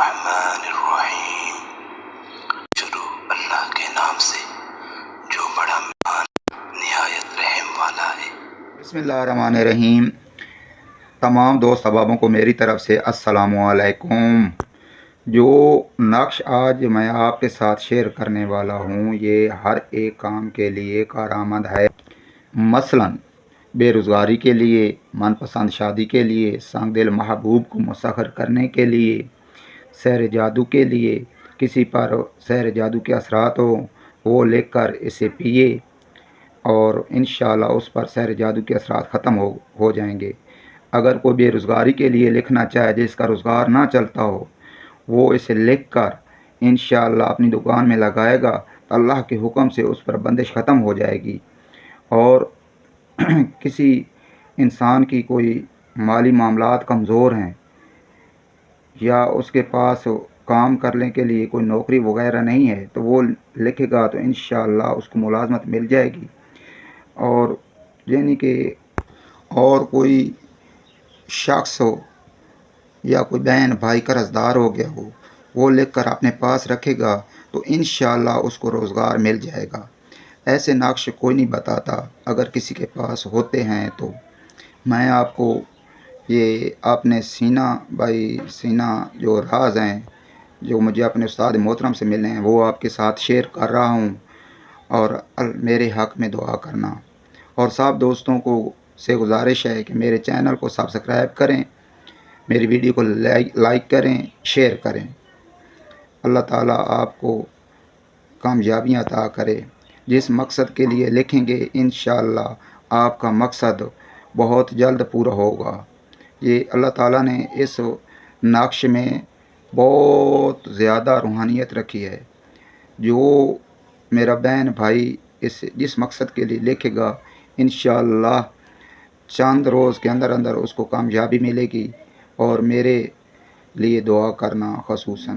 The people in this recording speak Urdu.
الرحمن الرحیم۔ شروع اللہ کے نام سے جو بڑا مہربان نہایت رحم والا ہے۔ بسم اللہ الرحمن الرحیم۔ تمام دوست احبابوں کو میری طرف سے السلام علیکم۔ جو نقش آج میں آپ کے ساتھ شیئر کرنے والا ہوں یہ ہر ایک کام کے لیے کارآمد ہے، مثلاً بے روزگاری کے لیے، من پسند شادی کے لیے، سنگ دل محبوب کو مسخر کرنے کے لیے، سحر جادو کے لیے، کسی پر سحر جادو کے اثرات ہو وہ لکھ کر اسے پیے اور انشاءاللہ اس پر سحر جادو کے اثرات ختم ہو جائیں گے۔ اگر کوئی بے روزگاری کے لیے لکھنا چاہے جس کا روزگار نہ چلتا ہو وہ اسے لکھ کر انشاءاللہ اپنی دکان میں لگائے گا تو اللہ کے حکم سے اس پر بندش ختم ہو جائے گی۔ اور کسی انسان کی کوئی مالی معاملات کمزور ہیں یا اس کے پاس کام کرنے کے لیے کوئی نوکری وغیرہ نہیں ہے تو وہ لکھے گا تو انشاءاللہ اس کو ملازمت مل جائے گی۔ اور یعنی کہ اور کوئی شخص ہو یا کوئی بہن بھائی قرض دار ہو گیا ہو وہ لکھ کر اپنے پاس رکھے گا تو انشاءاللہ اس کو روزگار مل جائے گا۔ ایسے نقش کوئی نہیں بتاتا، اگر کسی کے پاس ہوتے ہیں تو میں آپ کو یہ اپنے سینہ بائی سینہ جو راز ہیں جو مجھے اپنے استاد محترم سے ملے ہیں وہ آپ کے ساتھ شیئر کر رہا ہوں، اور میرے حق میں دعا کرنا۔ اور سب دوستوں کو سے گزارش ہے کہ میرے چینل کو سبسکرائب کریں، میری ویڈیو کو لائک کریں، شیئر کریں۔ اللہ تعالیٰ آپ کو کامیابیاں عطا کرے۔ جس مقصد کے لیے لکھیں گے انشاءاللہ آپ کا مقصد بہت جلد پورا ہوگا۔ یہ اللہ تعالیٰ نے اس نقش میں بہت زیادہ روحانیت رکھی ہے۔ جو میرا بہن بھائی جس مقصد کے لیے لکھے گا انشاءاللہ چند روز کے اندر اندر اس کو کامیابی ملے گی، اور میرے لیے دعا کرنا خصوصاً۔